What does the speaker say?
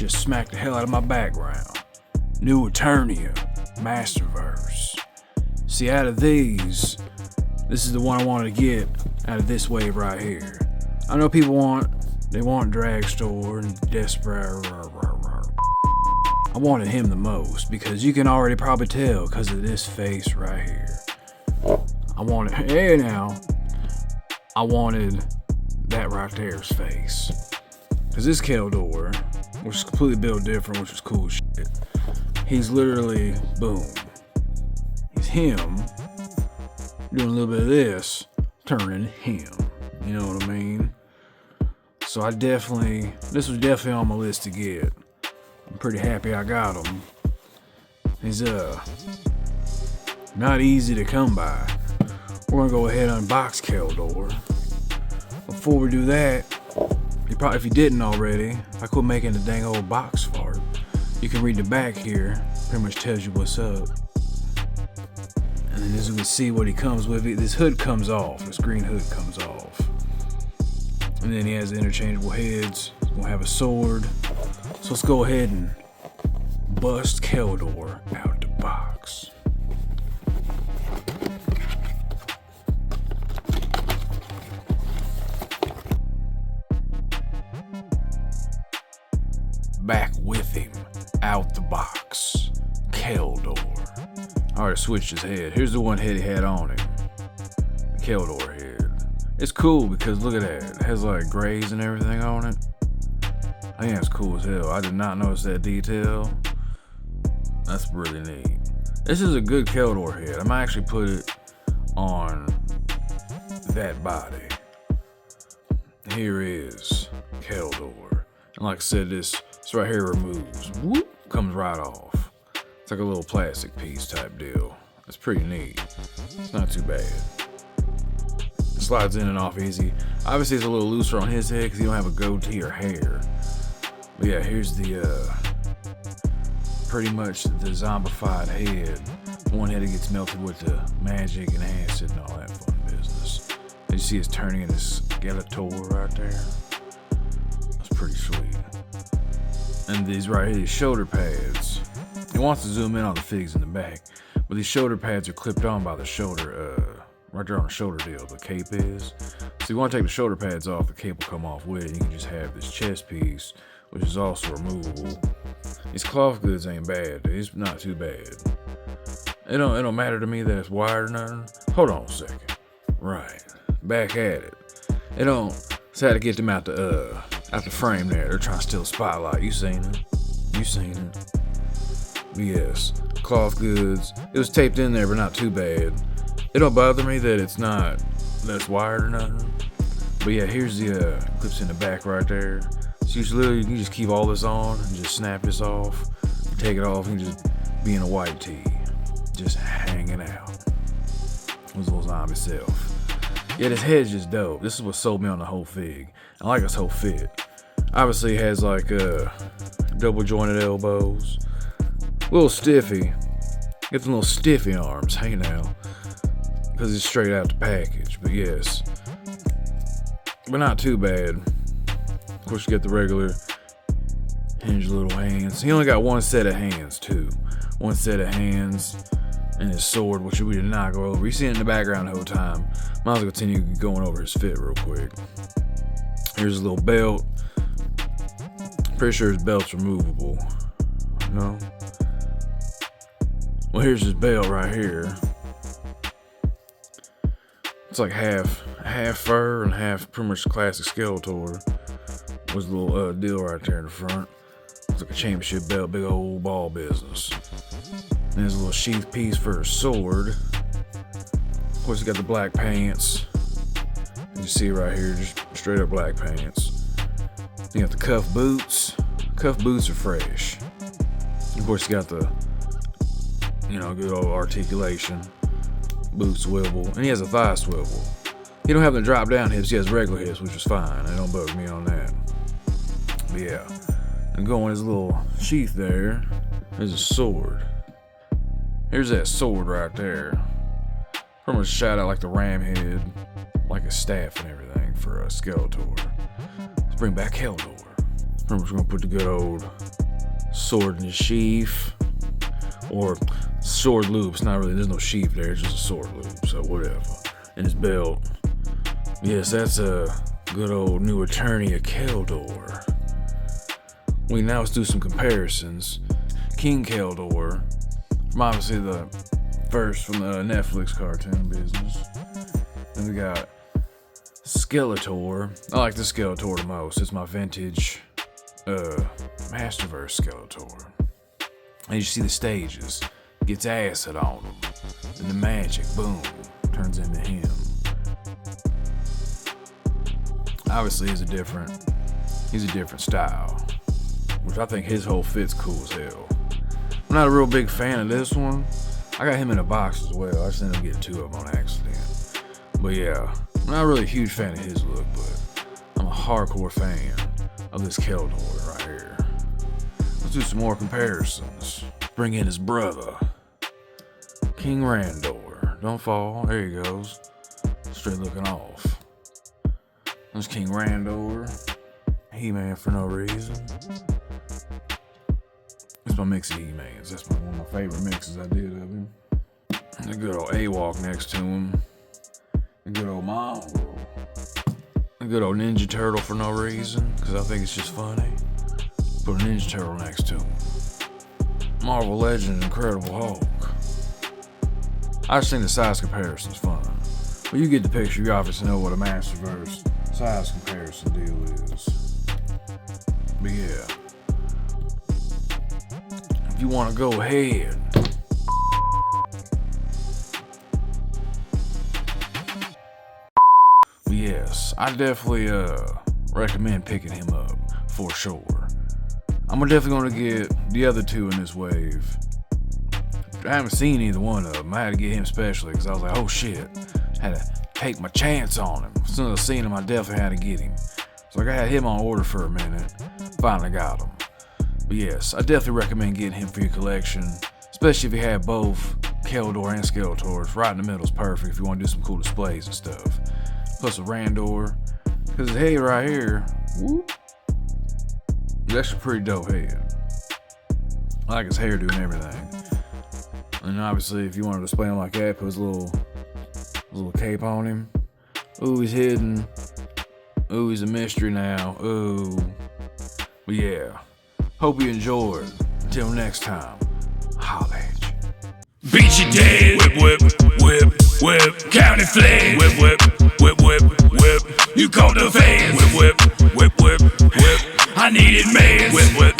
just smacked the hell out of my background. New Eternia, Masterverse. See, out of these, this is the one I wanted to get out of this wave right here. I know people want Dragstore and Desperate. I wanted him the most because you can already probably tell because of this face right here. I wanted that right there's face. Because this Keldor, which is completely built different, which is cool shit. He's literally, boom. He's him doing a little bit of this, turning him. You know what I mean? So this was definitely on my list to get. I'm pretty happy I got him. He's not easy to come by. We're gonna go ahead and unbox Keldor. Before we do that, if you didn't already, I quit making the dang old box fart. You can read the back here. Pretty much tells you what's up. And then as you can see what he comes with, this hood comes off. This green hood comes off. And then he has interchangeable heads. He's gonna have a sword. So let's go ahead and bust Keldor out the box. Back with him, out the box, Keldor. I already switched his head. Here's the one head he had on him. The Keldor head. It's cool because look at that. It has like grays and everything on it. I think that's cool as hell. I did not notice that detail. That's really neat. This is a good Keldor head. I might actually put it on that body. Here is Keldor. And like I said, this right here removes. Whoop, comes right off. It's like a little plastic piece type deal. It's pretty neat. It's not too bad. It slides in and off easy. Obviously it's a little looser on his head because he don't have a goatee or hair. But yeah, here's the pretty much the zombified head. One head that gets melted with the magic and acid and all that fun business. And you see it's turning into Skeletor right there. That's pretty sweet. And these right here, these shoulder pads. He wants to zoom in on the figs in the back, but these shoulder pads are clipped on by the shoulder, right there on the shoulder deal, the cape is. So you want to take the shoulder pads off, the cape will come off with it. You can just have this chest piece, which is also removable. These cloth goods ain't bad, dude. It's not too bad. It don't matter to me that it's wired or nothing. Hold on a second. Right, back at it. It don't. So I had to get them out the frame there. They're trying to steal the spotlight. You seen it? You seen it? But yes, cloth goods. It was taped in there, but not too bad. It don't bother me that it's wired or nothing. But yeah, here's the clips in the back right there. So you can just keep all this on and just snap this off. Take it off and just be in a white tee. Just hanging out. His little zombie self. Yeah, this head's just dope. This is what sold me on the whole fig. I like this whole fit. Obviously, it has like double jointed elbows. A little stiffy. Get the little stiffy arms. Hey now. Because it's straight out the package. But yes. But not too bad. Of course, you get the regular hinged little hands. He only got one set of hands, too. One set of hands. And his sword, which we did not go over. You see it in the background the whole time. Might as well continue going over his fit real quick. Here's a little belt. Pretty sure his belt's removable. No? Well, here's his belt right here. It's like half fur and half pretty much classic Skeletor. Was a little deal right there in the front. It's like a championship belt, big old ball business. And there's a little sheath piece for her sword. Of course, you got the black pants. You see right here, just straight up black pants. You got the cuff boots. Cuff boots are fresh. Of course, you got the, good old articulation. Boot swivel. And he has a thigh swivel. He don't have the drop down hips. He has regular hips, which is fine. They don't bug me on that. But yeah. And going his little sheath there, there's a sword. Here's that sword right there. Pretty much shot out like the ram head, like a staff and everything for Skeletor. Let's bring back Keldor. Let's I'm just gonna put the good old sword in the sheath, or sword loop. It's not really, there's no sheath there, it's just a sword loop, so whatever. And his belt. Yes, that's a good old New Eternia Keldor. Now let's do some comparisons. King Keldor, from obviously the first from the Netflix cartoon business. Then we got Skeletor. I like the Skeletor the most. It's my vintage Masterverse Keldor. And you see the stages. Gets acid on him. Then the magic, boom, turns into him. Obviously he's a different style, which I think his whole fit's cool as hell. I'm not a real big fan of this one. I got him in a box as well. I just ended up getting two of them on accident. But yeah, I'm not really a huge fan of his look, but I'm a hardcore fan of this Keldor right here. Let's do some more comparisons. Bring in his brother, King Randor. Don't fall. There he goes. Straight looking off. There's King Randor. He-Man for no reason. It's my mix of He-Mans. That's one of my favorite mixes I did of him. The good old A-Walk next to him. The good old Mongrel. The good old Ninja Turtle for no reason, because I think it's just funny. Put a Ninja Turtle next to him. Marvel Legends Incredible Hulk. I just think the size comparison's fun. But you get the picture, you obviously know what a Masterverse size comparison deal is. But yeah, if you want to go ahead, but yes, I definitely recommend picking him up for sure. I'm definitely gonna get the other two in this wave. I haven't seen either one of them. I had to get him specially because I was like, oh shit, I had to take my chance on him. As soon as I seen him, I definitely had to get him. So I had him on order for a minute. Finally got him. But yes, I definitely recommend getting him for your collection, especially if you have both Keldor and Skeletors. Right in the middle is perfect if you want to do some cool displays and stuff. Plus a Randor, because his head right here, whoop, that's a pretty dope head. I like his hairdo and everything. And obviously, if you want to display him like that, put his little cape on him. Ooh, he's hidden. Ooh, he's a mystery now. Ooh. But yeah, hope you enjoyed. Until next time, holla at you. Beat you dead. Whip, whip, whip, whip. County flag. Whip, whip, whip, whip, whip. You called the fans. Whip, whip, whip, whip, whip. I need it, man. Whip, whip.